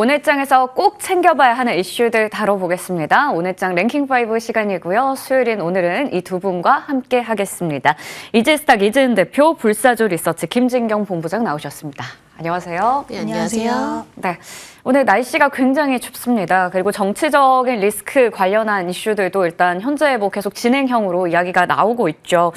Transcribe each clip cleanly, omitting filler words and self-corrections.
오늘 장에서 꼭 챙겨봐야 하는 이슈들 다뤄보겠습니다. 오늘 장 랭킹5 시간이고요. 수요일인 오늘은 이 두 분과 함께 하겠습니다. 이지스탁 이재은 대표, 불사조 리서치 김진경 본부장 나오셨습니다. 안녕하세요. 네, 안녕하세요. 네, 오늘 날씨가 굉장히 춥습니다. 그리고 정치적인 리스크 관련한 이슈들도 일단 현재 뭐 계속 진행형으로 이야기가 나오고 있죠.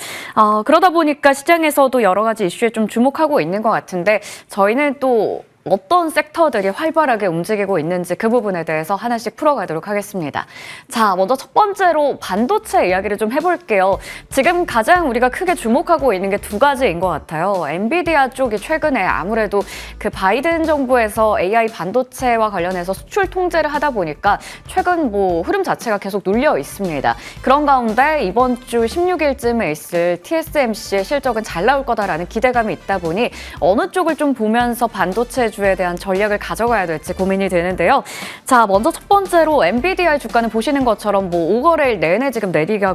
그러다 보니까 시장에서도 여러 가지 이슈에 좀 주목하고 있는 것 같은데 저희는 또 어떤 섹터들이 활발하게 움직이고 있는지 그 부분에 대해서 하나씩 풀어가도록 하겠습니다. 자, 먼저 첫 번째로 반도체 이야기를 좀 해볼게요. 지금 가장 우리가 크게 주목하고 있는 게 두 가지인 것 같아요. 엔비디아 쪽이 최근에 아무래도 그 바이든 정부에서 AI 반도체와 관련해서 수출 통제를 하다 보니까 최근 뭐 흐름 자체가 계속 눌려 있습니다. 그런 가운데 이번 주 16일쯤에 있을 TSMC의 실적은 잘 나올 거다라는 기대감이 있다 보니 어느 쪽을 좀 보면서 반도체 주에 대한 전략을 가져가야 될지 고민이 되는데요. 자, 먼저 첫 번째로 엔비디아의 주가는 보시는 것처럼 뭐 5거래일 내내 지금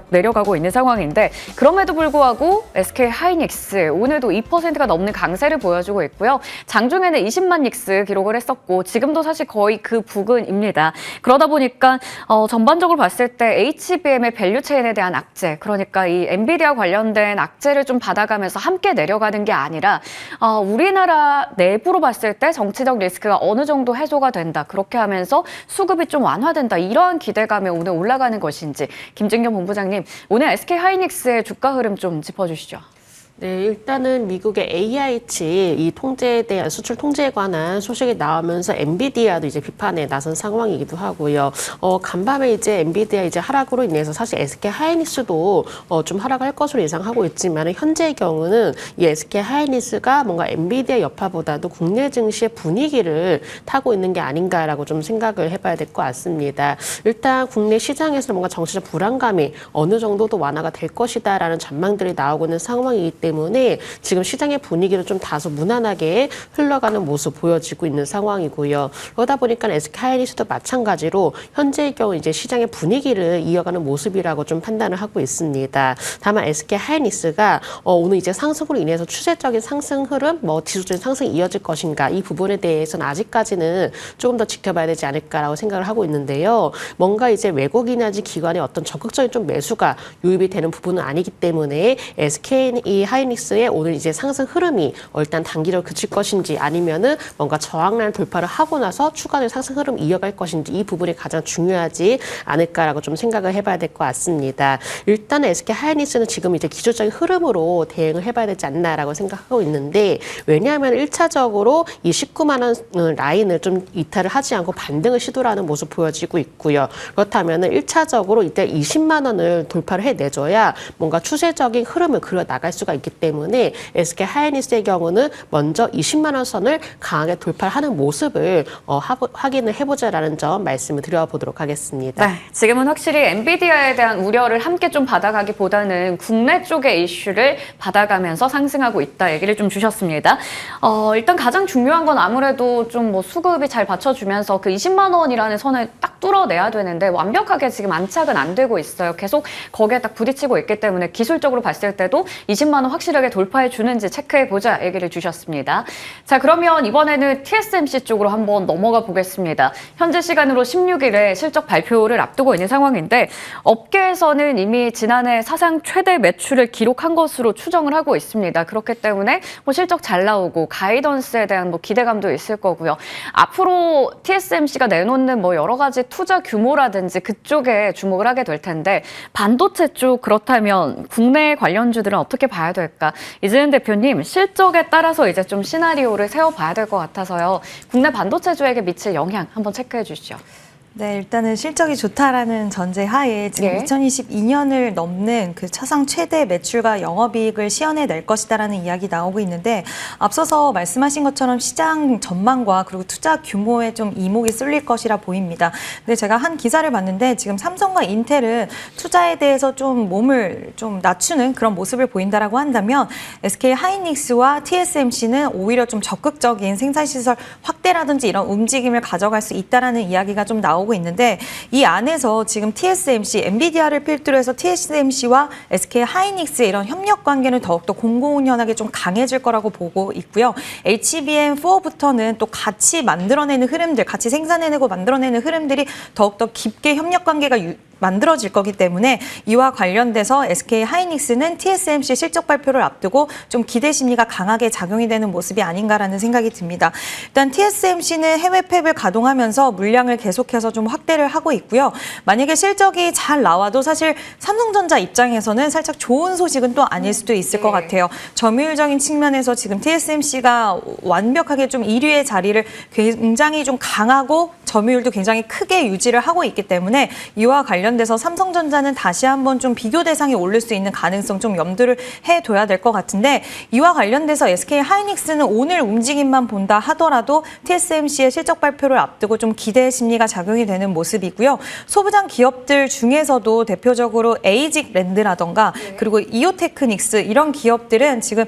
내려가고 있는 상황인데 그럼에도 불구하고 SK 하이닉스 오늘도 2%가 넘는 강세를 보여주고 있고요. 장중에는 20만 닉스 기록을 했었고 지금도 사실 거의 그 부근입니다. 그러다 보니까 전반적으로 봤을 때 HBM의 밸류체인에 대한 악재, 그러니까 이 엔비디아 관련된 악재를 좀 받아가면서 함께 내려가는 게 아니라 우리나라 내부로 봤을 때 정치적 리스크가 어느 정도 해소가 된다. 그렇게 하면서 수급이 좀 완화된다. 이러한 기대감에 오늘 올라가는 것인지 김진경 본부장님, 오늘 SK 하이닉스의 주가 흐름 좀 짚어주시죠. 네, 일단은 미국의 AI치 이 통제에 대한 수출 통제에 관한 소식이 나오면서 엔비디아도 이제 비판에 나선 상황이기도 하고요. 간밤에 이제 엔비디아 이제 하락으로 인해서 사실 SK 하이닉스도 좀 하락할 것으로 예상하고 있지만 현재의 경우는 이 SK 하이닉스가 뭔가 엔비디아 여파보다도 국내 증시의 분위기를 타고 있는 게 아닌가라고 좀 생각을 해봐야 될 것 같습니다. 일단 국내 시장에서 뭔가 정치적 불안감이 어느 정도도 완화가 될 것이다라는 전망들이 나오고 있는 상황이기 때문에 지금 시장의 분위기를 좀 다소 무난하게 흘러가는 모습 보여지고 있는 상황이고요. 그러다 보니까 SK 하이닉스도 마찬가지로 현재의 경우 이제 시장의 분위기를 이어가는 모습이라고 좀 판단을 하고 있습니다. 다만 SK 하이닉스가 오늘 이제 상승으로 인해서 추세적인 상승 흐름, 뭐 지수적인 상승이 이어질 것인가 이 부분에 대해서는 아직까지는 조금 더 지켜봐야 되지 않을까라고 생각을 하고 있는데요. 뭔가 이제 외국인이나 기관의 어떤 적극적인 좀 매수가 유입이 되는 부분은 아니기 때문에 SK 하이닉스의 오늘 이제 상승 흐름이 일단 단기적으로 그칠 것인지 아니면은 뭔가 저항라인 돌파를 하고 나서 추가적인 상승 흐름 이어갈 것인지 이 부분이 가장 중요하지 않을까라고 좀 생각을 해봐야 될 것 같습니다. 일단 SK 하이닉스는 지금 이제 기술적인 흐름으로 대응을 해봐야 되지 않나라고 생각하고 있는데 왜냐하면 1차적으로 이 19만 원 라인을 좀 이탈을 하지 않고 반등을 시도하는 모습 보여지고 있고요. 그렇다면은 1차적으로 이때 20만 원을 돌파를 해내줘야 뭔가 추세적인 흐름을 그려 나갈 수가 있기 때문에 SK 하이닉스의 경우는 먼저 20만 원 선을 강하게 돌파하는 모습을 확인을 해보자라는 점 말씀을 드려보도록 하겠습니다. 네, 지금은 확실히 엔비디아에 대한 우려를 함께 좀 받아가기보다는 국내 쪽의 이슈를 받아가면서 상승하고 있다 얘기를 좀 주셨습니다. 일단 가장 중요한 건 아무래도 좀 뭐 수급이 잘 받쳐주면서 그 20만 원이라는 선을 딱 뚫어내야 되는데 완벽하게 지금 안착은 안 되고 있어요. 계속 거기에 딱 부딪히고 있기 때문에 기술적으로 봤을 때도 20만 원 확실하게 돌파해 주는지 체크해보자 얘기를 주셨습니다. 자, 그러면 이번에는 TSMC 쪽으로 한번 넘어가 보겠습니다. 현재 시간으로 16일에 실적 발표를 앞두고 있는 상황인데 업계에서는 이미 지난해 사상 최대 매출을 기록한 것으로 추정을 하고 있습니다. 그렇기 때문에 뭐 실적 잘 나오고 가이던스에 대한 뭐 기대감도 있을 거고요. 앞으로 TSMC가 내놓는 뭐 여러 가지 투자 규모라든지 그쪽에 주목을 하게 될 텐데 반도체 쪽 그렇다면 국내 관련주들은 어떻게 봐야 될까? 이재은 대표님, 실적에 따라서 이제 좀 시나리오를 세워봐야 될 것 같아서요. 국내 반도체주에게 미칠 영향 한번 체크해 주시죠. 네, 일단은 실적이 좋다라는 전제 하에 지금 예. 2022년을 넘는 그 차상 최대 매출과 영업이익을 시현해낼 것이다라는 이야기 나오고 있는데 앞서서 말씀하신 것처럼 시장 전망과 그리고 투자 규모에 좀 이목이 쏠릴 것이라 보입니다. 근데 제가 한 기사를 봤는데 지금 삼성과 인텔은 투자에 대해서 좀 몸을 좀 낮추는 그런 모습을 보인다라고 한다면 SK 하이닉스와 TSMC는 오히려 좀 적극적인 생산시설 확대 확대라든지 이런 움직임을 가져갈 수 있다라는 이야기가 좀 나오고 있는데 이 안에서 지금 TSMC, 엔비디아를 필두로 해서 TSMC와 SK 하이닉스의 이런 협력 관계는 더욱더 공공연하게 좀 강해질 거라고 보고 있고요. HBM4부터는 또 같이 만들어내는 흐름들, 같이 생산해내고 만들어내는 흐름들이 더욱더 깊게 협력 관계가 만들어질 거기 때문에 이와 관련돼서 SK 하이닉스는 TSMC 실적 발표를 앞두고 좀 기대 심리가 강하게 작용이 되는 모습이 아닌가라는 생각이 듭니다. 일단 TSMC는 해외 팹을 가동하면서 물량을 계속해서 좀 확대를 하고 있고요. 만약에 실적이 잘 나와도 사실 삼성전자 입장에서는 살짝 좋은 소식은 또 아닐 수도 있을 것 같아요. 점유율적인 측면에서 지금 TSMC가 완벽하게 좀 1위의 자리를 굉장히 좀 강하고 점유율도 굉장히 크게 유지를 하고 있기 때문에 이와 관련돼서 삼성전자는 다시 한번 좀 비교 대상에 올릴 수 있는 가능성 좀 염두를 해둬야 될 것 같은데 이와 관련돼서 SK 하이닉스는 오늘 움직임만 본다 하더라도 TSMC의 실적 발표를 앞두고 좀 기대 심리가 작용이 되는 모습이고요. 소부장 기업들 중에서도 대표적으로 에이직랜드라던가 그리고 이오테크닉스 이런 기업들은 지금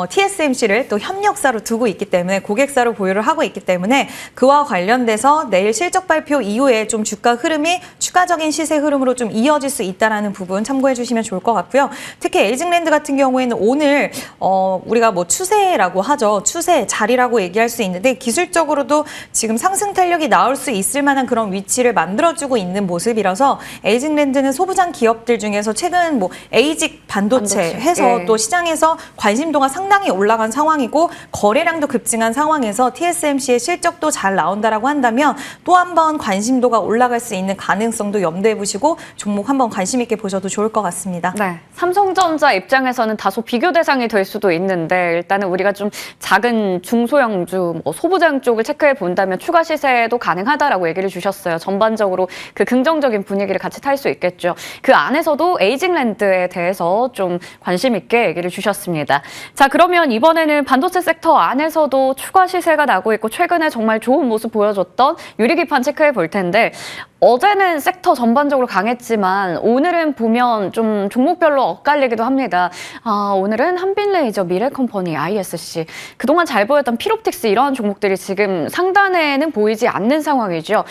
TSMC를 또 협력사로 두고 있기 때문에 고객사로 보유를 하고 있기 때문에 그와 관련돼서 내일 실적 발표 이후에 좀 주가 흐름이 추가적인 시세 흐름으로 좀 이어질 수 있다라는 부분 참고해 주시면 좋을 것 같고요. 특히 에이징랜드 같은 경우에는 오늘 우리가 뭐 추세라고 하죠. 추세 자리라고 얘기할 수 있는데 기술적으로도 지금 상승 탄력이 나올 수 있을 만한 그런 위치를 만들어주고 있는 모습이라서 에이징랜드는 소부장 기업들 중에서 최근 뭐 에이직 반도체 해서 또 시장에서 관심도가 상당히 올라간 상황이고 거래량도 급증한 상황에서 TSMC의 실적도 잘 나온다라고 한다면 또 한 번 관심도가 올라갈 수 있는 가능성도 염두에 두시고 종목 한번 관심 있게 보셔도 좋을 것 같습니다. 네, 삼성전자 입장에서는 다소 비교 대상이 될 수도 있는데 일단은 우리가 좀 작은 중소형주, 소부장 쪽을 체크해 본다면 추가 시세도 가능하다라고 얘기를 주셨어요. 전반적으로 그 긍정적인 분위기를 같이 탈 수 있겠죠. 그 안에서도 에이징랜드에 대해서 좀 관심 있게 얘기를 주셨습니다. 자, 그러면 이번에는 반도체 섹터 안에서도 추가 시세가 나고 있고 최근에 정말 좋은 모습 보여줬던 유리기판 체크해 볼 텐데 어제는 섹터 전반적으로 강했지만 오늘은 보면 좀 종목별로 엇갈리기도 합니다. 오늘은 한빛레이저, 미래컴퍼니, ISC 그동안 잘 보였던 필옵틱스 이런 종목들이 지금 상단에는 보이지 않는 상황이죠.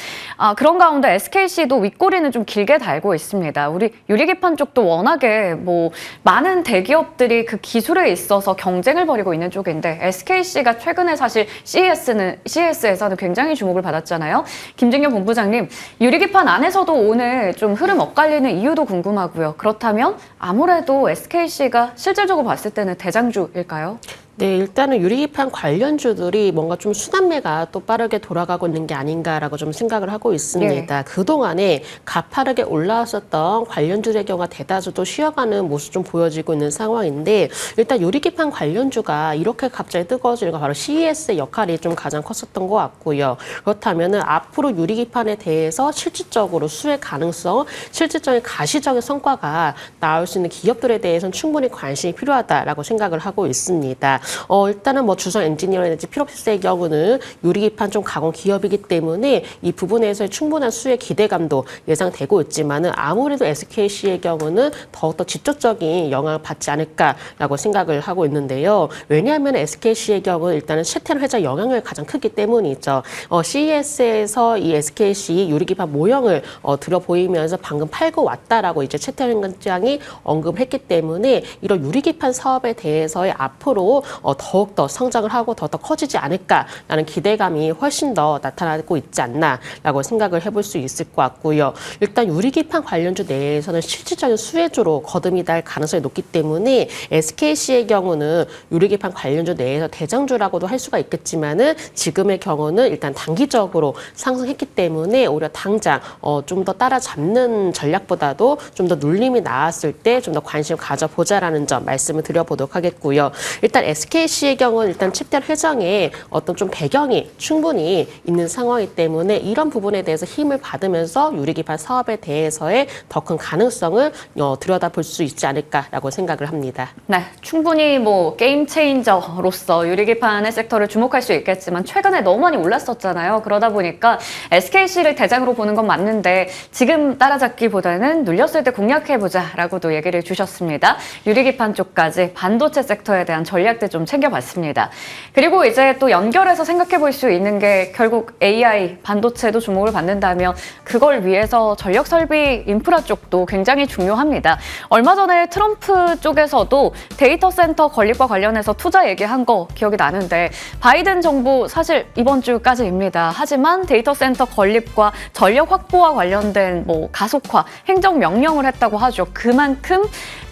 그런 가운데 SKC도 윗꼬리는 좀 길게 달고 있습니다. 우리 유리기판 쪽도 워낙에 뭐 많은 대기업들이 그 기술에 있어서 경쟁을 벌이고 있는 쪽인데 SKC가 최근에 사실 CES에서는 굉장히 주목을 받았잖아요. 김진경 본부장님, 유리기판 안에서도 오늘 좀 흐름 엇갈리는 이유도 궁금하고요. 그렇다면 아무래도 SKC가 실질적으로 봤을 때는 대장주일까요? 네, 일단은 유리기판 관련주들이 뭔가 좀 순환매가 또 빠르게 돌아가고 있는 게 아닌가라고 좀 생각을 하고 있습니다. 네. 그동안에 가파르게 올라왔었던 관련주의 경우가 대다수 또 쉬어가는 모습 좀 보여지고 있는 상황인데 일단 유리기판 관련주가 이렇게 갑자기 뜨거워지는 건 바로 CES의 역할이 좀 가장 컸었던 것 같고요. 그렇다면은 앞으로 유리기판에 대해서 실질적으로 수혜 가능성, 실질적인 가시적인 성과가 나올 수 있는 기업들에 대해서는 충분히 관심이 필요하다라고 생각을 하고 있습니다. 일단은 뭐 주성 엔지니어라든지 필옵틱스의 경우는 유리기판 좀 가공 기업이기 때문에 이 부분에서의 충분한 수혜 기대감도 예상되고 있지만은 아무래도 SKC의 경우는 더욱더 직접적인 영향을 받지 않을까라고 생각을 하고 있는데요. 왜냐하면 SKC의 경우는 일단은 셰텔 회자 영향을 가장 크기 때문이죠. CES에서 이 SKC 유리기판 모형을 들어 보이면서 방금 팔고 왔다라고 이제 셰텔 회장이 언급했기 때문에 이런 유리기판 사업에 대해서의 앞으로 더욱더 성장을 하고 더욱더 커지지 않을까라는 기대감이 훨씬 더 나타나고 있지 않나라고 생각을 해볼 수 있을 것 같고요. 일단 유리기판 관련주 내에서는 실질적인 수혜주로 거듭이 날 가능성이 높기 때문에 SKC의 경우는 유리기판 관련주 내에서 대장주라고도 할 수가 있겠지만은 지금의 경우는 일단 단기적으로 상승했기 때문에 오히려 당장 좀 더 따라잡는 전략보다도 좀 더 눌림이 나왔을 때 좀 더 관심을 가져보자라는 점 말씀을 드려보도록 하겠고요. 일단 SKC의 경우는 일단 칩델 회장에 어떤 좀 배경이 충분히 있는 상황이기 때문에 이런 부분에 대해서 힘을 받으면서 유리기판 사업에 대해서의 더 큰 가능성을 들여다볼 수 있지 않을까라고 생각을 합니다. 네, 충분히 뭐 게임 체인저로서 유리기판의 섹터를 주목할 수 있겠지만 최근에 너무 많이 올랐었잖아요. 그러다 보니까 SKC를 대장으로 보는 건 맞는데 지금 따라잡기보다는 눌렸을 때 공략해보자라고도 얘기를 주셨습니다. 유리기판 쪽까지 반도체 섹터에 대한 전략들 좀 챙겨봤습니다. 그리고 이제 또 연결해서 생각해 볼 수 있는 게 결국 AI, 반도체도 주목을 받는다면 그걸 위해서 전력 설비 인프라 쪽도 굉장히 중요합니다. 얼마 전에 트럼프 쪽에서도 데이터 센터 건립과 관련해서 투자 얘기한 거 기억이 나는데 바이든 정부 사실 이번 주까지입니다. 하지만 데이터 센터 건립과 전력 확보와 관련된 가속화, 행정 명령을 했다고 하죠. 그만큼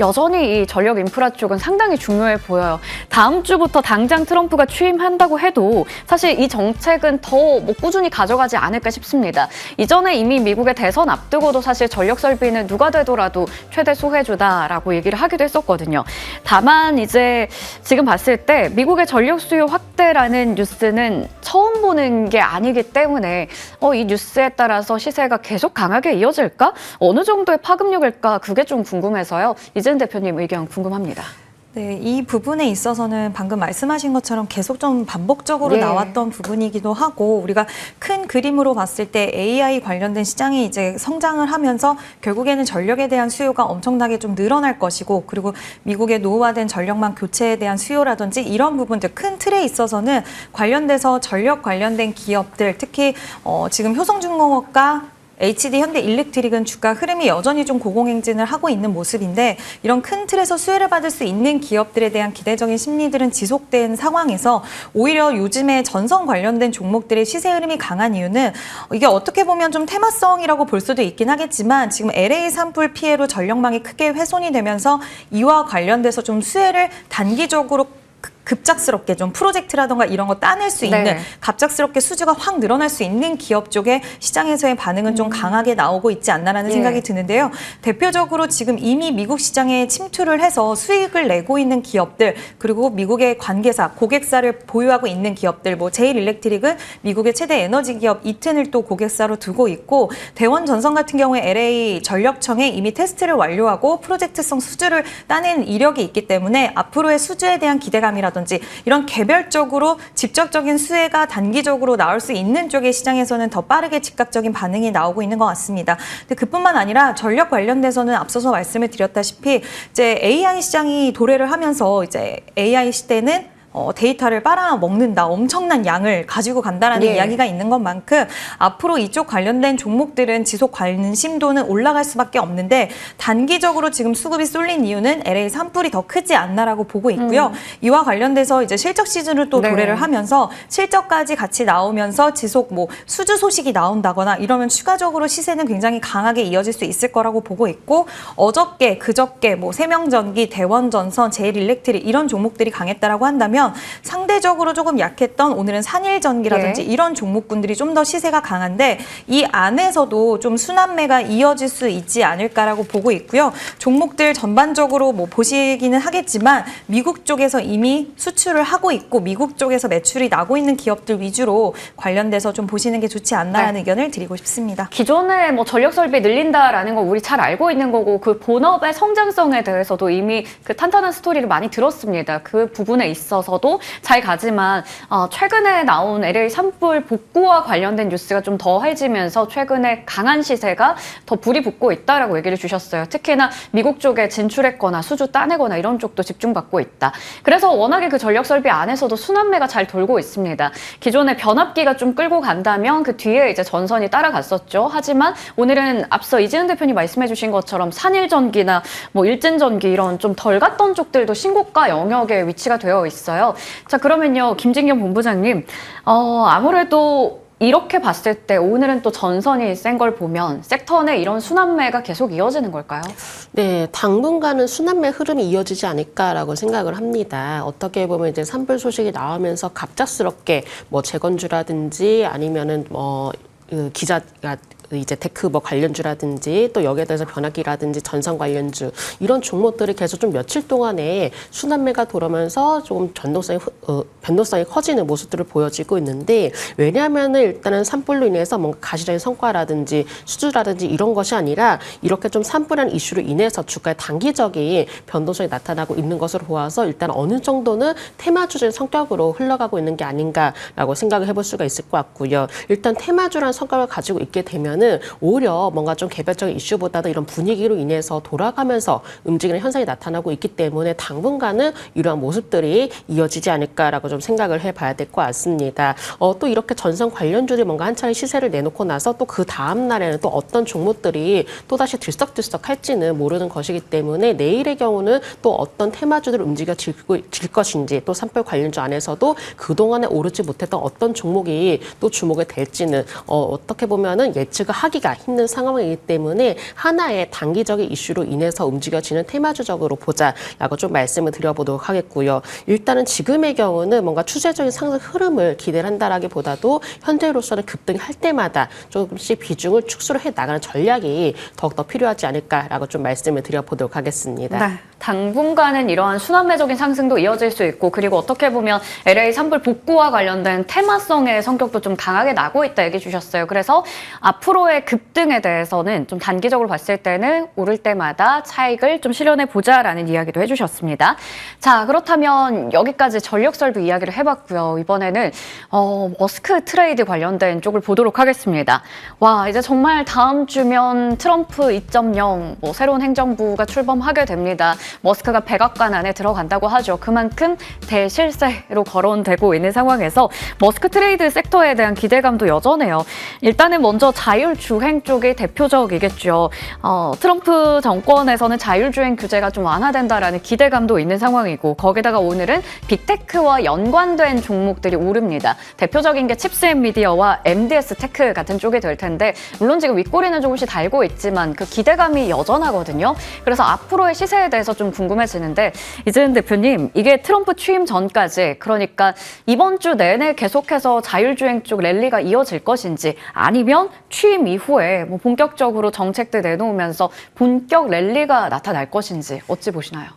여전히 이 전력 인프라 쪽은 상당히 중요해 보여요. 다음 주부터 당장 트럼프가 취임한다고 해도 사실 이 정책은 더 꾸준히 가져가지 않을까 싶습니다. 이전에 이미 미국의 대선 앞두고도 사실 전력 설비는 누가 되더라도 최대 수혜주다라고 얘기를 하기도 했었거든요. 다만 이제 지금 봤을 때 미국의 전력 수요 확대라는 뉴스는 처음 보는 게 아니기 때문에 이 뉴스에 따라서 시세가 계속 강하게 이어질까? 어느 정도의 파급력일까? 그게 좀 궁금해서요. 이재은 대표님 의견 궁금합니다. 네, 이 부분에 있어서는 방금 말씀하신 것처럼 계속 좀 반복적으로 예. 나왔던 부분이기도 하고 우리가 큰 그림으로 봤을 때 AI 관련된 시장이 이제 성장을 하면서 결국에는 전력에 대한 수요가 엄청나게 좀 늘어날 것이고 그리고 미국의 노후화된 전력망 교체에 대한 수요라든지 이런 부분들 큰 틀에 있어서는 관련돼서 전력 관련된 기업들 특히 지금 효성중공업과 HD 현대일렉트릭은 주가 흐름이 여전히 좀 고공행진을 하고 있는 모습인데 이런 큰 틀에서 수혜를 받을 수 있는 기업들에 대한 기대적인 심리들은 지속된 상황에서 오히려 요즘에 전선 관련된 종목들의 시세 흐름이 강한 이유는 이게 어떻게 보면 좀 테마성이라고 볼 수도 있긴 하겠지만 지금 LA 산불 피해로 전력망이 크게 훼손이 되면서 이와 관련돼서 좀 수혜를 단기적으로 급작스럽게 좀 프로젝트라던가 이런 거 따낼 수 있는 네. 갑작스럽게 수주가 확 늘어날 수 있는 기업 쪽에 시장에서의 반응은 좀 강하게 나오고 있지 않나라는 예. 생각이 드는데요. 대표적으로 지금 이미 미국 시장에 침투를 해서 수익을 내고 있는 기업들 그리고 미국의 관계사, 고객사를 보유하고 있는 기업들 제일일렉트릭은 미국의 최대 에너지 기업 이튼을 또 고객사로 두고 있고 대원전선 같은 경우에 LA 전력청에 이미 테스트를 완료하고 프로젝트성 수주를 따낸 이력이 있기 때문에 앞으로의 수주에 대한 기대감이라든지 이런 개별적으로 직접적인 수혜가 단기적으로 나올 수 있는 쪽의 시장에서는 더 빠르게 즉각적인 반응이 나오고 있는 것 같습니다. 근데 그뿐만 아니라 전력 관련돼서는 앞서서 말씀을 드렸다시피 이제 AI 시장이 도래를 하면서 이제 AI 시대는 데이터를 빨아먹는다, 엄청난 양을 가지고 간다라는 예. 이야기가 있는 것만큼 앞으로 이쪽 관련된 종목들은 지속 관심도는 올라갈 수밖에 없는데 단기적으로 지금 수급이 쏠린 이유는 LA 산불이 더 크지 않나라고 보고 있고요. 이와 관련돼서 이제 실적 시즌을 또 네. 도래를 하면서 실적까지 같이 나오면서 지속 수주 소식이 나온다거나 이러면 추가적으로 시세는 굉장히 강하게 이어질 수 있을 거라고 보고 있고 어저께, 그저께 세명전기, 대원전선, 제일일렉트릭 이런 종목들이 강했다라고 한다면 상대적으로 조금 약했던 오늘은 산일전기라든지 예. 이런 종목군들이 좀 더 시세가 강한데 이 안에서도 좀 순환매가 이어질 수 있지 않을까라고 보고 있고요. 종목들 전반적으로 보시기는 하겠지만 미국 쪽에서 이미 수출을 하고 있고 미국 쪽에서 매출이 나고 있는 기업들 위주로 관련돼서 좀 보시는 게 좋지 않나라는 네. 의견을 드리고 싶습니다. 기존에 전력 설비 늘린다라는 거 우리 잘 알고 있는 거고 그 본업의 성장성에 대해서도 이미 그 탄탄한 스토리를 많이 들었습니다. 그 부분에 있어서도 잘 가지만 최근에 나온 LA 산불 복구와 관련된 뉴스가 좀 더해지면서 최근에 강한 시세가 더 불이 붙고 있다라고 얘기를 주셨어요. 특히나 미국 쪽에 진출했거나 수주 따내거나 이런 쪽도 집중받고 있다. 그래서 워낙에 그 전력 설비 안에서도 순환매가 잘 돌고 있습니다. 기존에 변압기가 좀 끌고 간다면 그 뒤에 이제 전선이 따라갔었죠. 하지만 오늘은 앞서 이재은 대표님 말씀해 주신 것처럼 산일전기나 일진전기 이런 좀 덜 갔던 쪽들도 신고가 영역에 위치가 되어 있어요. 자, 그러면요. 김진경 본부장님, 아무래도 이렇게 봤을 때 오늘은 또 전선이 센 걸 보면 섹터 내 이런 순환매가 계속 이어지는 걸까요? 네, 당분간은 순환매 흐름이 이어지지 않을까라고 생각을 합니다. 어떻게 보면 이제 산불 소식이 나오면서 갑작스럽게 재건주라든지 아니면은 기자가 이제 테크 관련주라든지 또 여기에 대해서 변압기라든지 전선 관련주 이런 종목들이 계속 좀 며칠 동안에 순환매가 돌아오면서 조금 변동성이 커지는 모습들을 보여지고 있는데 왜냐하면은 일단은 산불로 인해서 뭔가 가시적인 성과라든지 수주라든지 이런 것이 아니라 이렇게 좀 산불한 이슈로 인해서 주가에 단기적인 변동성이 나타나고 있는 것으로 보아서 일단 어느 정도는 테마주적인 성격으로 흘러가고 있는 게 아닌가라고 생각을 해볼 수가 있을 것 같고요. 일단 테마주라는 성격을 가지고 있게 되면 보면은 오히려 뭔가 좀 개별적인 이슈보다도 이런 분위기로 인해서 돌아가면서 움직이는 현상이 나타나고 있기 때문에 당분간은 이러한 모습들이 이어지지 않을까라고 좀 생각을 해봐야 될 것 같습니다. 또 이렇게 전선 관련주들이 뭔가 한 차례 시세를 내놓고 나서 또 그 다음 날에는 또 어떤 종목들이 또다시 들썩들썩 할지는 모르는 것이기 때문에 내일의 경우는 또 어떤 테마주들 움직여질 것인지 또 산불 관련주 안에서도 그동안에 오르지 못했던 어떤 종목이 또 주목이 될지는 어떻게 보면은 예측을 하기가 힘든 상황이기 때문에 하나의 단기적인 이슈로 인해서 움직여지는 테마주적으로 보자라고 좀 말씀을 드려보도록 하겠고요. 일단은 지금의 경우는 뭔가 추세적인 상승 흐름을 기대를 한다라기보다도 현재로서는 급등이 할 때마다 조금씩 비중을 축소를 해 나가는 전략이 더욱더 필요하지 않을까라고 좀 말씀을 드려보도록 하겠습니다. 네. 당분간은 이러한 순환매적인 상승도 이어질 수 있고 그리고 어떻게 보면 LA 산불 복구와 관련된 테마성의 성격도 좀 강하게 나고 있다 얘기해 주셨어요. 그래서 앞으로의 급등에 대해서는 좀 단기적으로 봤을 때는 오를 때마다 차익을 좀 실현해 보자라는 이야기도 해주셨습니다. 자, 그렇다면 여기까지 전력 설비 이야기를 해봤고요. 이번에는 머스크 트레이드 관련된 쪽을 보도록 하겠습니다. 와, 이제 정말 다음 주면 트럼프 2.0 새로운 행정부가 출범하게 됩니다. 머스크가 백악관 안에 들어간다고 하죠. 그만큼 대실세로 거론되고 있는 상황에서 머스크 트레이드 섹터에 대한 기대감도 여전해요. 일단은 먼저 자율주행 쪽이 대표적이겠죠. 트럼프 정권에서는 자율주행 규제가 좀 완화된다라는 기대감도 있는 상황이고 거기다가 오늘은 빅테크와 연관된 종목들이 오릅니다. 대표적인 게 칩스앤미디어와 MDS 테크 같은 쪽이 될 텐데 물론 지금 윗꼬리는 조금씩 달고 있지만 그 기대감이 여전하거든요. 그래서 앞으로의 시세에 대해서 좀 궁금해지는데 이재은 대표님, 이게 트럼프 취임 전까지 그러니까 이번 주 내내 계속해서 자율주행 쪽 랠리가 이어질 것인지 아니면 취임 이후에 본격적으로 정책들 내놓으면서 본격 랠리가 나타날 것인지 어찌 보시나요?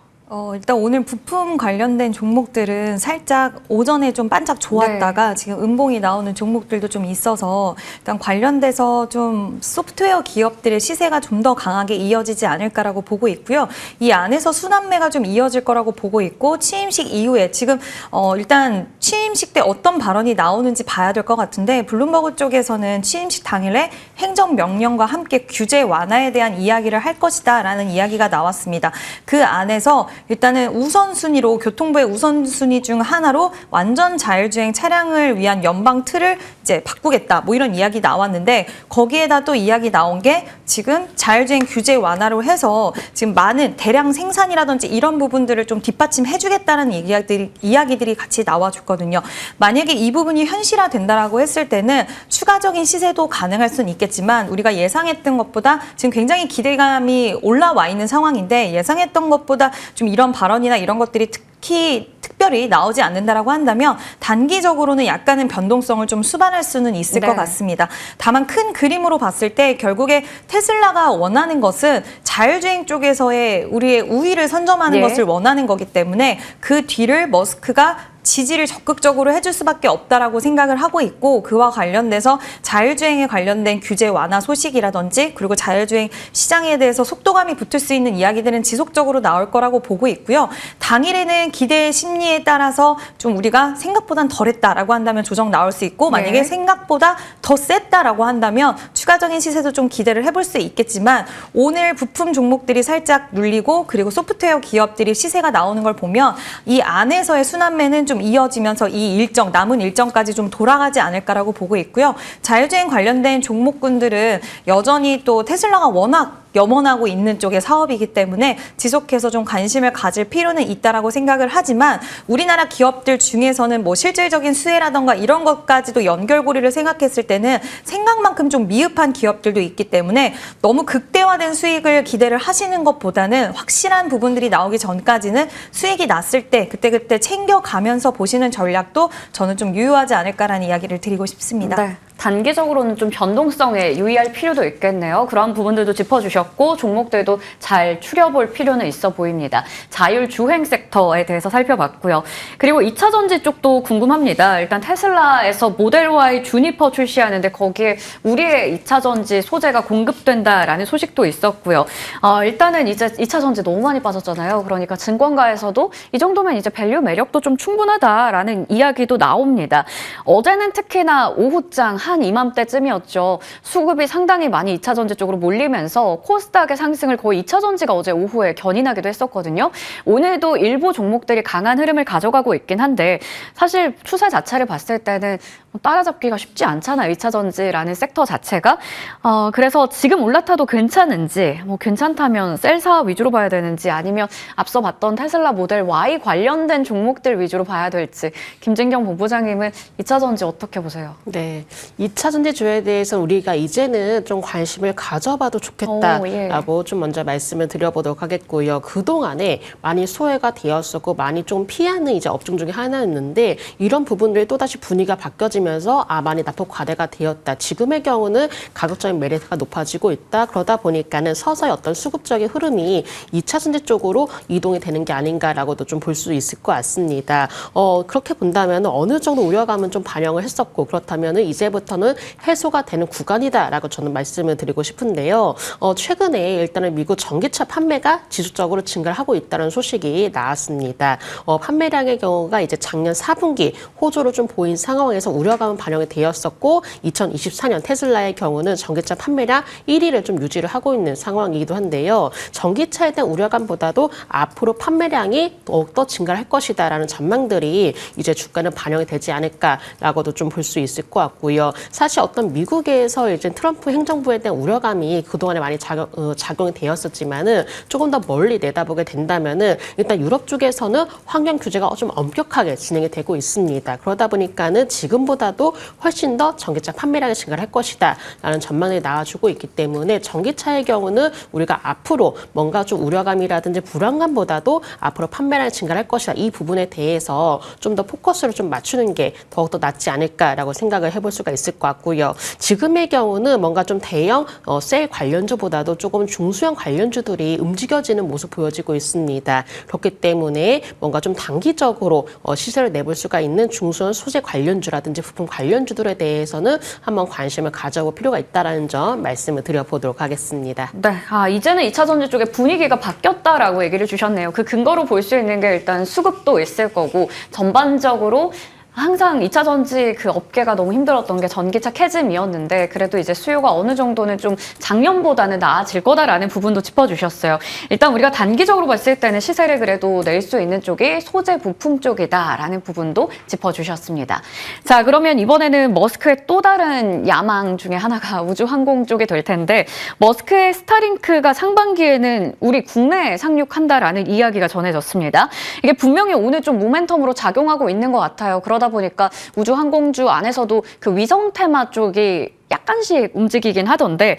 일단 오늘 부품 관련된 종목들은 살짝 오전에 좀 반짝 좋았다가 지금 음봉이 나오는 종목들도 좀 있어서 일단 관련돼서 좀 소프트웨어 기업들의 시세가 좀 더 강하게 이어지지 않을까라고 보고 있고요. 이 안에서 순환매가 좀 이어질 거라고 보고 있고 취임식 이후에 지금 일단 취임식 때 어떤 발언이 나오는지 봐야 될 것 같은데 블룸버그 쪽에서는 취임식 당일에 행정명령과 함께 규제 완화에 대한 이야기를 할 것이다라는 이야기가 나왔습니다. 그 안에서 일단은 우선순위로 교통부의 우선순위 중 하나로 완전 자율주행 차량을 위한 연방 틀을 이제 바꾸겠다 이런 이야기 나왔는데 거기에다 또 이야기 나온 게 지금 자율주행 규제 완화로 해서 지금 많은 대량 생산이라든지 이런 부분들을 좀 뒷받침해주겠다는 이야기들이 같이 나와줬거든요. 만약에 이 부분이 현실화된다라고 했을 때는 추가적인 시세도 가능할 수는 있겠지만 우리가 예상했던 것보다 지금 굉장히 기대감이 올라와 있는 상황인데 예상했던 것보다 좀 이런 발언이나 이런 것들이 특별히 나오지 않는다라고 한다면 단기적으로는 약간은 변동성을 좀 수반할 수는 있을 것 같습니다. 다만 큰 그림으로 봤을 때 결국에 테슬라가 원하는 것은 자율주행 쪽에서의 우리의 우위를 선점하는 것을 원하는 거기 때문에 그 뒤를 머스크가 지지를 적극적으로 해줄 수밖에 없다라고 생각을 하고 있고 그와 관련돼서 자율주행에 관련된 규제 완화 소식이라든지 그리고 자율주행 시장에 대해서 속도감이 붙을 수 있는 이야기들은 지속적으로 나올 거라고 보고 있고요. 당일에는 기대 심리에 따라서 좀 우리가 생각보단 덜했다라고 한다면 조정 나올 수 있고 만약에 생각보다 더 셌다라고 한다면 추가적인 시세도 좀 기대를 해볼 수 있겠지만 오늘 부품 종목들이 살짝 눌리고 그리고 소프트웨어 기업들이 시세가 나오는 걸 보면 이 안에서의 순환매는 좀 이어지면서 이 남은 일정까지 좀 돌아가지 않을까라고 보고 있고요. 자율주행 관련된 종목군들은 여전히 또 테슬라가 워낙 염원하고 있는 쪽의 사업이기 때문에 지속해서 좀 관심을 가질 필요는 있다라고 생각을 하지만 우리나라 기업들 중에서는 실질적인 수혜라던가 이런 것까지도 연결고리를 생각했을 때는 생각만큼 좀 미흡한 기업들도 있기 때문에 너무 극대화된 수익을 기대를 하시는 것보다는 확실한 부분들이 나오기 전까지는 수익이 났을 때 그때 챙겨가면서 보시는 전략도 저는 좀 유효하지 않을까라는 이야기를 드리고 싶습니다. 네. 단기적으로는 좀 변동성에 유의할 필요도 있겠네요. 그런 부분들도 짚어주셨고 종목들도 잘 추려볼 필요는 있어 보입니다. 자율주행 섹터에 대해서 살펴봤고요. 그리고 2차 전지 쪽도 궁금합니다. 일단 테슬라에서 모델 Y 주니퍼 출시하는데 거기에 우리의 2차 전지 소재가 공급된다라는 소식도 있었고요. 일단은 이제 2차 전지 너무 많이 빠졌잖아요. 그러니까 증권가에서도 이 정도면 이제 밸류 매력도 좀 충분하다라는 이야기도 나옵니다. 어제는 특히나 오후장 한 이맘때쯤이었죠. 수급이 상당히 많이 2차 전지 쪽으로 몰리면서 코스닥의 상승을 거의 2차 전지가 어제 오후에 견인하기도 했었거든요. 오늘도 일부 종목들이 강한 흐름을 가져가고 있긴 한데 사실 추세 자체를 봤을 때는 따라잡기가 쉽지 않잖아요. 2차 전지라는 섹터 자체가. 그래서 지금 올라타도 괜찮은지, 괜찮다면 셀사 위주로 봐야 되는지 아니면 앞서 봤던 테슬라 모델 Y 관련된 종목들 위주로 봐야 될지 김진경 본부장님은 2차 전지 어떻게 보세요? 네, 2차 전지주에 대해서 우리가 이제는 좀 관심을 가져봐도 좋겠다라고 좀 먼저 말씀을 드려보도록 하겠고요. 그동안에 많이 소외가 되었었고 많이 좀 피하는 이제 업종 중에 하나였는데 이런 부분들이 또다시 분위기가 바뀌어지면서 많이 납폭 과대가 되었다. 지금의 경우는 가격적인 메리트가 높아지고 있다. 그러다 보니까는 서서히 어떤 수급적인 흐름이 2차 전지 쪽으로 이동이 되는 게 아닌가라고도 좀 볼 수 있을 것 같습니다. 그렇게 본다면 어느 정도 우려감은 좀 반영을 했었고 그렇다면 이제부터는 해소가 되는 구간이다라고 저는 말씀을 드리고 싶은데요. 최근에 일단은 미국 전기차 판매가 지수적으로 증가를 하고 있다는 소식이 나왔습니다. 판매량의 경우가 이제 작년 4분기 호조로 좀 보인 상황에서 우려감은 반영이 되었었고 2024년 테슬라의 경우는 전기차 판매량 1위를 좀 유지를 하고 있는 상황이기도 한데요. 전기차에 대한 우려감보다도 앞으로 판매량이 더욱더 증가를 할 것이다라는 전망들이 이제 주가는 반영이 되지 않을까라고도 좀 볼 수 있을 것 같고요. 사실 어떤 미국에서 이제 트럼프 행정부에 대한 우려감이 그동안에 많이 작용이 되었었지만은 조금 더 멀리 내다보게 된다면은 일단 유럽 쪽에서는 환경 규제가 좀 엄격하게 진행이 되고 있습니다. 그러다 보니까는 지금보다도 훨씬 더 전기차 판매량이 증가할 것이다라는 전망이 나와주고 있기 때문에 전기차의 경우는 우리가 앞으로 뭔가 좀 우려감이라든지 불안감보다도 앞으로 판매량이 증가할 것이다. 이 부분에 대해서 좀 더 포커스를 좀 맞추는 게 더욱더 낫지 않을까라고 생각을 해볼 수가 있을 것 같고요. 지금의 경우는 뭔가 좀 대형 셀 관련주보다도 조금 중소형 관련주들이 움직여지는 모습 보여지고 있습니다. 그렇기 때문에 뭔가 좀 단기적으로 시세를 내볼 수가 있는 중소형 소재 관련주라든지 부품 관련주들에 대해서는 한번 관심을 가져볼 필요가 있다는 점 말씀을 드려보도록 하겠습니다. 네, 이제는 2차 전지 쪽에 분위기가 바뀌었다라고 얘기를 주셨네요. 그 근거로 볼 수 있는 게 일단 수급도 있을 거고 전반적으로 항상 2차 전지 그 업계가 너무 힘들었던 게 전기차 캐즘이었는데 그래도 이제 수요가 어느 정도는 좀 작년보다는 나아질 거다라는 부분도 짚어주셨어요. 일단 우리가 단기적으로 봤을 때는 시세를 그래도 낼 수 있는 쪽이 소재 부품 쪽이다라는 부분도 짚어주셨습니다. 자, 그러면 이번에는 머스크의 또 다른 야망 중에 하나가 우주항공 쪽이 될 텐데 머스크의 스타링크가 상반기에는 우리 국내에 상륙한다라는 이야기가 전해졌습니다. 이게 분명히 오늘 좀 모멘텀으로 작용하고 있는 것 같아요. 그러다 보니까 우주항공주 안에서도 그 위성 테마 쪽이 약간씩 움직이긴 하던데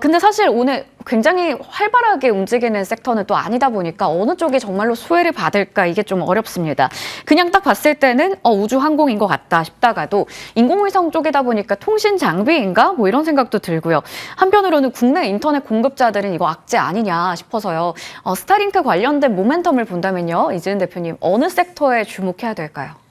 근데 사실 오늘 굉장히 활발하게 움직이는 섹터는 또 아니다 보니까 어느 쪽이 정말로 수혜를 받을까 이게 좀 어렵습니다. 그냥 딱 봤을 때는 우주항공인 것 같다 싶다가도 인공위성 쪽이다 보니까 통신 장비인가? 뭐 이런 생각도 들고요. 한편으로는 국내 인터넷 공급자들은 이거 악재 아니냐 싶어서요. 스타링크 관련된 모멘텀을 본다면요. 이지은 대표님 어느 섹터에 주목해야 될까요?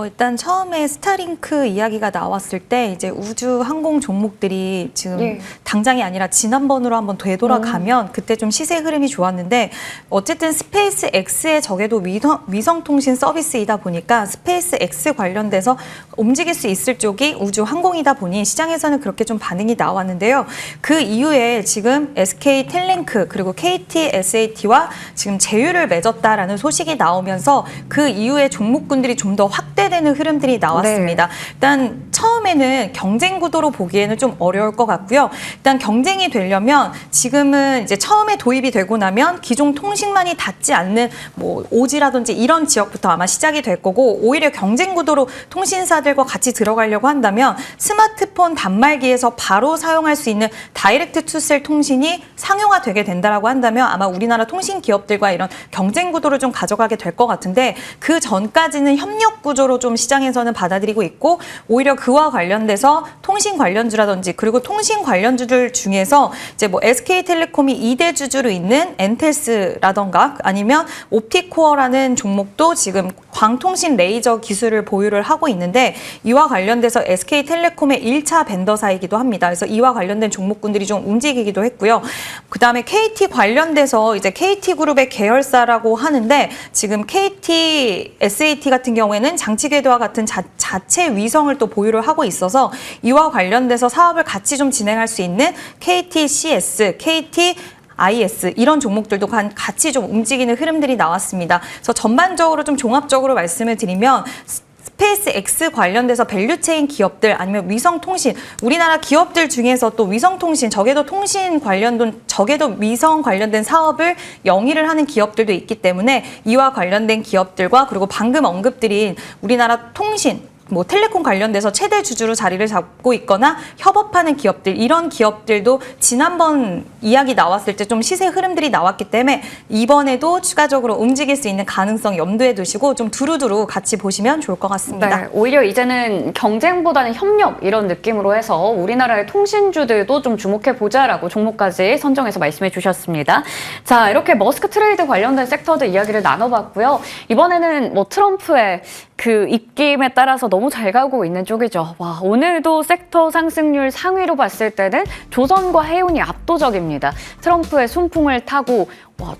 일단 처음에 스타링크 이야기가 나왔을 때 이제 우주 항공 종목들이 지금 당장이 아니라 지난번으로 한번 되돌아가면 그때 좀 시세 흐름이 좋았는데 어쨌든 스페이스 X의 적에도 위성 통신 서비스이다 보니까 스페이스 X 관련돼서 움직일 수 있을 쪽이 우주 항공이다 보니 시장에서는 그렇게 좀 반응이 나왔는데요. 그 이후에 지금 SK 텔링크 그리고 KT SAT와 지금 제휴를 맺었다라는 소식이 나오면서 그 이후에 종목군들이 좀 더 확대되는 흐름들이 나왔습니다. 일단 처음에는 경쟁 구도로 보기에는 좀 어려울 것 같고요. 일단 경쟁이 되려면 지금은 이제 처음에 도입이 되고 나면 기존 통신망이 닿지 않는 뭐 오지라든지 이런 지역부터 아마 시작이 될 거고 오히려 경쟁 구도로 통신사들과 같이 들어가려고 한다면 스마트폰 단말기에서 바로 사용할 수 있는 다이렉트 투셀 통신이 상용화되게 된다라고 한다면 아마 우리나라 통신 기업들과 이런 경쟁 구도를 좀 가져가게 될 것 같은데 그 전까지는 협력 구조로 좀 시장에서는 받아들이고 있고 오히려 그와 관련돼서 통신 관련주라든지 그리고 통신 관련주들 중에서 이제 뭐 SK텔레콤이 2대 주주로 있는 엔텔스라던가 아니면 옵티코어라는 종목도 지금 광통신 레이저 기술을 보유를 하고 있는데 이와 관련돼서 SK텔레콤의 1차 벤더사이기도 합니다. 그래서 이와 관련된 종목군들이 좀 움직이기도 했고요. 그다음에 KT 관련돼서 이제 KT그룹의 계열사라고 하는데 지금 KT, SAT 같은 경우에는 장치궤도와 같은 자체 위성을 또 보유를 하고 있어서 이와 관련돼서 사업을 같이 좀 진행할 수 있는 KTCS, KTIS 이런 종목들도 같이 좀 움직이는 흐름들이 나왔습니다. 그래서 전반적으로 좀 종합적으로 말씀을 드리면 스페이스 X 관련돼서 밸류체인 기업들 아니면 위성통신 우리나라 기업들 중에서 또 위성통신 적에도 위성 관련된 사업을 영위를 하는 기업들도 있기 때문에 이와 관련된 기업들과 그리고 방금 언급드린 우리나라 통신 텔레콤 관련돼서 최대 주주로 자리를 잡고 있거나 협업하는 기업들 이런 기업들도 지난번 이야기 나왔을 때 좀 시세 흐름들이 나왔기 때문에 이번에도 추가적으로 움직일 수 있는 가능성 염두에 두시고 좀 두루두루 같이 보시면 좋을 것 같습니다. 네, 오히려 이제는 경쟁보다는 협력 이런 느낌으로 해서 우리나라의 통신주들도 좀 주목해보자라고 종목까지 선정해서 말씀해 주셨습니다. 자, 이렇게 머스크 트레이드 관련된 섹터들 이야기를 나눠봤고요. 이번에는 트럼프의 그 입김에 따라서 너무 잘 가고 있는 쪽이죠. 와, 오늘도 섹터 상승률 상위로 봤을 때는 조선과 해운이 압도적입니다. 트럼프의 순풍을 타고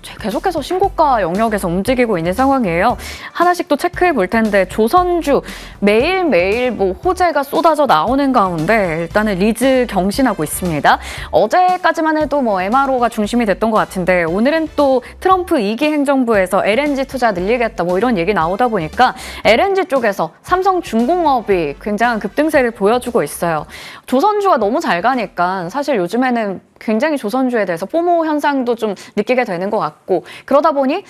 계속해서 신고가 영역에서 움직이고 있는 상황이에요. 하나씩 또 체크해 볼 텐데 조선주 매일매일 호재가 쏟아져 나오는 가운데 일단은 리즈 경신하고 있습니다. 어제까지만 해도 MRO가 중심이 됐던 것 같은데 오늘은 또 트럼프 2기 행정부에서 LNG 투자 늘리겠다 이런 얘기 나오다 보니까 LNG 쪽에서 삼성중공업이 굉장한 급등세를 보여주고 있어요. 조선주가 너무 잘 가니까 사실 요즘에는 굉장히 조선주에 대해서 포모 현상도 좀 느끼게 되는 것 같고 그러다 보니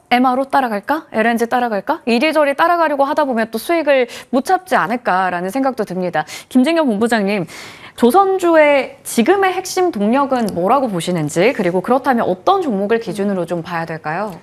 MRO 따라갈까? LNG 따라갈까? 이리저리 따라가려고 하다 보면 또 수익을 못 잡지 않을까라는 생각도 듭니다. 김진경 본부장님, 조선주의 지금의 핵심 동력은 뭐라고 보시는지 그리고 그렇다면 어떤 종목을 기준으로 좀 봐야 될까요?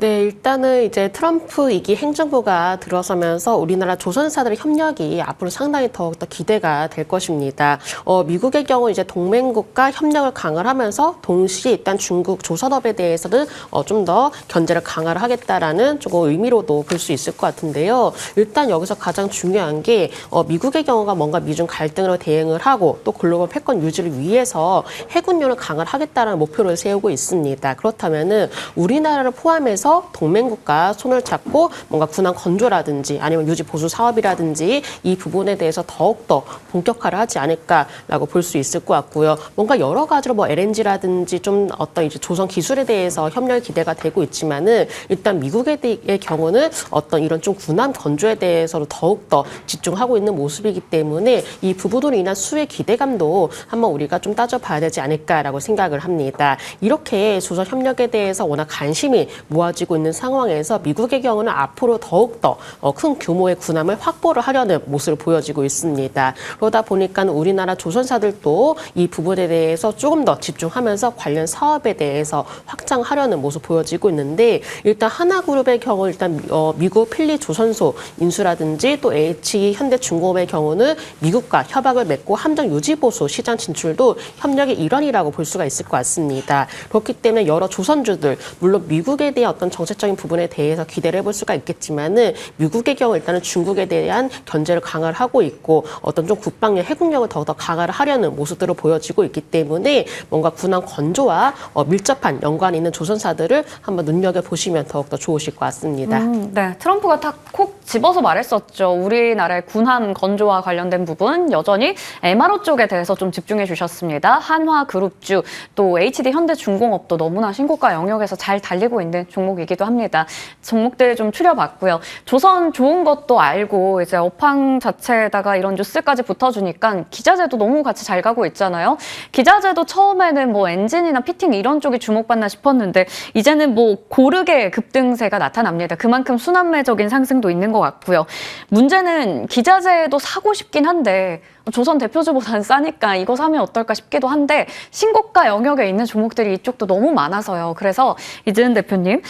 네, 일단은 이제 트럼프 2기 행정부가 들어서면서 우리나라 조선사들의 협력이 앞으로 상당히 더욱더 기대가 될 것입니다. 미국의 경우 이제 동맹국과 협력을 강화를 하면서 동시에 일단 중국 조선업에 대해서는 좀 더 견제를 강화를 하겠다라는 조금 의미로도 볼 수 있을 것 같은데요. 일단 여기서 가장 중요한 게 미국의 경우가 뭔가 미중 갈등으로 대응을 하고 또 글로벌 패권 유지를 위해서 해군력을 강화를 하겠다는 목표를 세우고 있습니다. 그렇다면은 우리나라를 포함해서 동맹국가 손을 잡고 뭔가 군함 건조라든지 아니면 유지 보수 사업이라든지 이 부분에 대해서 더욱더 본격화를 하지 않을까라고 볼 수 있을 것 같고요. 뭔가 여러 가지로 LNG라든지 좀 어떤 이제 조선 기술에 대해서 협력이 기대가 되고 있지만은 일단 미국의 경우는 어떤 이런 좀 군함 건조에 대해서도 더욱더 집중하고 있는 모습이기 때문에 이 부분으로 인한 수혜 기대감도 한번 우리가 좀 따져봐야 되지 않을까라고 생각을 합니다. 이렇게 조선 협력에 대해서 워낙 관심이 모아지고 있는 상황에서 미국의 경우는 앞으로 더욱더 큰 규모의 군함을 확보를 하려는 모습을 보여지고 있습니다. 그러다 보니까 우리나라 조선사들도 이 부분에 대해서 조금 더 집중하면서 관련 사업에 대해서 확장하려는 모습 보여지고 있는데 일단 하나그룹의 경우 일단 미국 필리 조선소 인수라든지 또 H 현대중공업의 경우는 미국과 협약을 맺고 함정 유지 보수 시장 진출도 협력의 일환이라고 볼 수가 있을 것 같습니다. 그렇기 때문에 여러 조선주들 물론 미국에 대한 어떤 정책적인 부분에 대해서 기대를 해볼 수가 있겠지만은 미국의 경우 일단은 중국에 대한 견제를 강화를 하고 있고 어떤 좀 국방력, 해군력을 더욱더 강화를 하려는 모습들을 보여지고 있기 때문에 뭔가 군함 건조와 밀접한 연관이 있는 조선사들을 한번 눈여겨보시면 더욱더 좋으실 것 같습니다. 네, 트럼프가 딱 콕 집어서 말했었죠. 우리나라의 군함 건조와 관련된 부분 여전히 MRO 쪽에 대해서 좀 집중해 주셨습니다. 한화그룹주 또 HD 현대중공업도 너무나 신고가 영역에서 잘 달리고 있는 종목이기도 합니다. 종목들 좀 추려봤고요. 조선 좋은 것도 알고 이제 업황 자체에다가 이런 뉴스까지 붙어주니까 기자재도 너무 같이 잘 가고 있잖아요. 기자재도 처음에는 엔진이나 피팅 이런 쪽이 주목받나 싶었는데 이제는 고르게 급등세가 나타납니다. 그만큼 순환매적인 상승도 있는 것 같고요. 문제는 기자재도 사고 싶긴 한데 조선 대표주보다는 싸니까 이거 사면 어떨까 싶기도 한데 신고가 영역에 있는 종목들이 이쪽도 너무 많아서요. 그래서 이재은 대표님,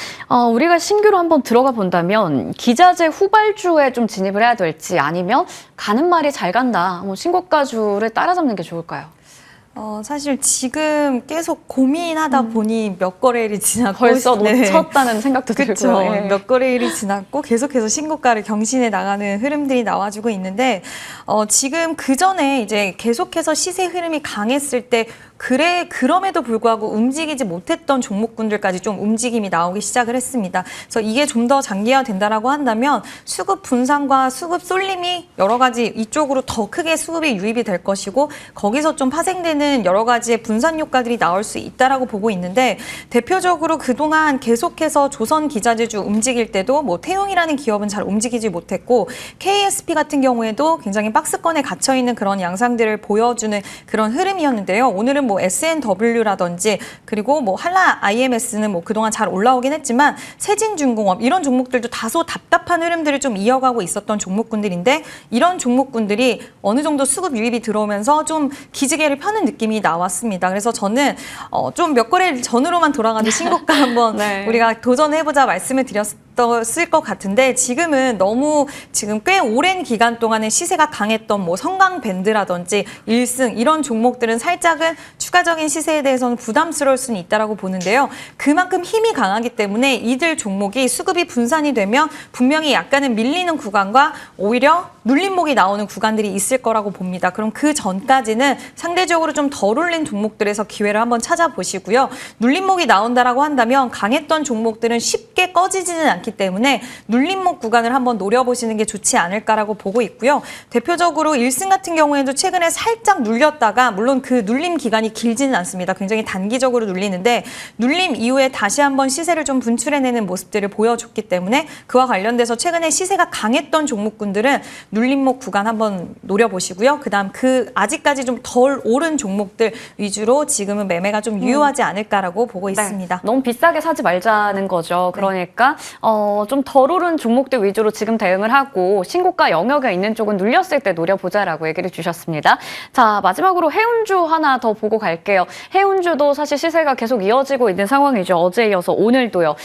우리가 신규로 한번 들어가 본다면 기자재 후발주에 좀 진입을 해야 될지 아니면 가는 말이 잘 간다, 신고가주를 따라잡는 게 좋을까요? 사실 지금 계속 고민하다 보니 몇 거래일이 지났고 벌써 네. 놓쳤다는 생각도 그렇죠. 들고요. 예. 몇 거래일이 지났고 계속해서 신고가를 경신해 나가는 흐름들이 나와주고 있는데 지금 그 전에 이제 계속해서 시세 흐름이 강했을 때 그럼에도 불구하고 움직이지 못했던 종목군들까지 좀 움직임이 나오기 시작을 했습니다. 그래서 이게 좀 더 장기화된다라고 한다면 수급 분산과 수급 쏠림이 여러 가지 이쪽으로 더 크게 수급이 유입이 될 것이고 거기서 좀 파생되는 여러 가지의 분산 효과들이 나올 수 있다라고 보고 있는데 대표적으로 그동안 계속해서 조선 기자재주 움직일 때도 뭐 태용이라는 기업은 잘 움직이지 못했고 KSP 같은 경우에도 굉장히 박스권에 갇혀 있는 그런 양상들을 보여주는 그런 흐름이었는데요. 오늘은 뭐 SNW라든지 그리고 뭐 한라 IMS는 뭐 그동안 잘 올라오긴 했지만 세진중공업 이런 종목들도 다소 답답한 흐름들을 좀 이어가고 있었던 종목군들인데 이런 종목군들이 어느 정도 수급 유입이 들어오면서 좀 기지개를 펴는 느낌이 나왔습니다. 그래서 저는 좀 몇 거래일 전으로만 돌아가는 신고가 한번 네. 우리가 도전해보자 말씀을 드렸을 것 같은데 지금은 너무 지금 꽤 오랜 기간 동안에 시세가 강했던 뭐 성강밴드라든지 일승 이런 종목들은 살짝은 추가적인 시세에 대해서는 부담스러울 수는 있다라고 보는데요. 그만큼 힘이 강하기 때문에 이들 종목이 수급이 분산이 되면 분명히 약간은 밀리는 구간과 오히려 눌림목이 나오는 구간들이 있을 거라고 봅니다. 그럼 그 전까지는 상대적으로 좀 덜 올린 종목들에서 기회를 한번 찾아보시고요. 눌림목이 나온다라고 한다면 강했던 종목들은 쉽게 꺼지지는 않기 때문에 눌림목 구간을 한번 노려보시는 게 좋지 않을까라고 보고 있고요. 대표적으로 일승 같은 경우에도 최근에 살짝 눌렸다가 물론 그 눌림 기간이 길지는 않습니다. 굉장히 단기적으로 눌리는데 눌림 이후에 다시 한번 시세를 좀 분출해내는 모습들을 보여줬기 때문에 그와 관련돼서 최근에 시세가 강했던 종목군들은 눌림목 구간 한번 노려보시고요. 그다음 아직까지 좀 덜 오른 종목들 위주로 지금은 매매가 좀 유효하지 않을까라고 보고 있습니다. 네, 너무 비싸게 사지 말자는 거죠. 그러니까 좀 덜 오른 종목들 위주로 지금 대응을 하고 신고가 영역에 있는 쪽은 눌렸을 때 노려보자라고 얘기를 주셨습니다. 자, 마지막으로 해운주 하나 더 보고 갈게요. 해운주도 사실 시세가 계속 이어지고 있는 상황이죠. 어제 이어서 오늘도요.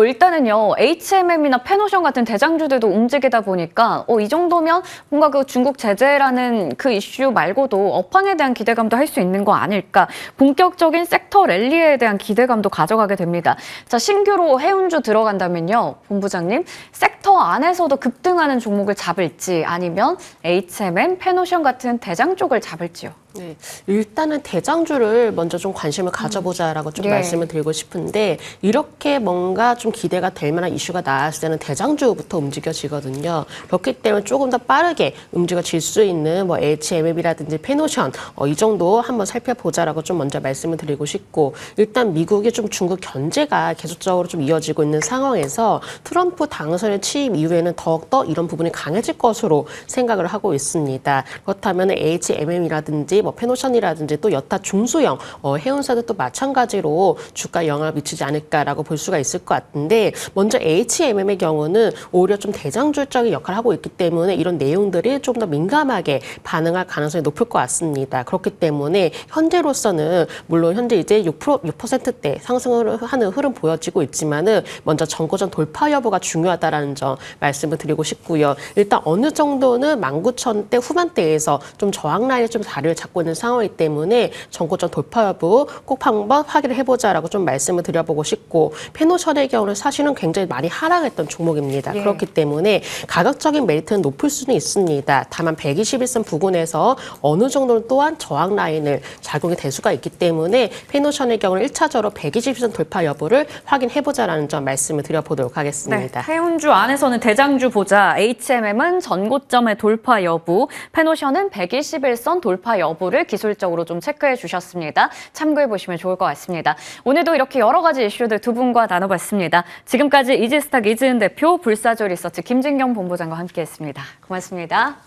일단은요. HMM이나 페노션 같은 대장주들도 움직이다 보니까 이 정도면 뭔가 그 중국 제재라는 그 이슈 말고도 업황에 대한 기대감도 할 수 있는 거 아닐까. 본격적인 섹터 랠리에 대한 기대감도 가져가게 됩니다. 자, 신규로 해운주 들어간다면요. 본부장님, 섹터 안에서도 급등하는 종목을 잡을지 아니면 HMM, 페노션 같은 대장 쪽을 잡을지요. 네, 일단은 대장주를 먼저 좀 관심을 가져보자라고 좀 예. 말씀을 드리고 싶은데 이렇게 뭔가 좀 기대가 될 만한 이슈가 나왔을 때는 대장주부터 움직여지거든요. 그렇기 때문에 조금 더 빠르게 움직여질 수 있는 뭐 HMM이라든지 페노션 이 정도 한번 살펴보자라고 좀 먼저 말씀을 드리고 싶고 일단 미국의 좀 중국 견제가 계속적으로 좀 이어지고 있는 상황에서 트럼프 당선인 취임 이후에는 더욱더 이런 부분이 강해질 것으로 생각을 하고 있습니다. 그렇다면 HMM이라든지 뭐 페노션이라든지 또 여타 중소형 해운사도 또 마찬가지로 주가 영향을 미치지 않을까라고 볼 수가 있을 것 같은데 먼저 HMM의 경우는 오히려 좀 대장주적인 역할을 하고 있기 때문에 이런 내용들이 좀 더 민감하게 반응할 가능성이 높을 것 같습니다. 그렇기 때문에 현재로서는 물론 현재 이제 6%대 상승을 하는 흐름 보여지고 있지만은 먼저 전고점 돌파 여부가 중요하다라는 점 말씀을 드리고 싶고요. 일단 어느 정도는 19,000대 후반대에서 좀 저항 라인에 좀 자리를 잡고 있는 상황이기 때문에 전고점 돌파 여부 꼭 한번 확인을 해보자라고 좀 말씀을 드려보고 싶고 페노션의 경우는 사실은 굉장히 많이 하락했던 종목입니다. 예. 그렇기 때문에 가격적인 메리트는 높을 수는 있습니다. 다만 121선 부근에서 어느 정도는 또한 저항 라인을 작용이 될 수가 있기 때문에 페노션의 경우는 1차적으로 121선 돌파 여부를 확인해보자라는 점 말씀을 드려보도록 하겠습니다. 네, 해운주 안에서는 대장주 보자. HMM은 전고점의 돌파 여부, 페노션은 121선 돌파 여부를 기술적으로 좀 체크해 주셨습니다. 참고해 보시면 좋을 것 같습니다. 오늘도 이렇게 여러 가지 이슈들 두 분과 나눠봤습니다. 지금까지 이지스탁 이지은 대표, 불사조 리서치 김진경 본부장과 함께했습니다. 고맙습니다.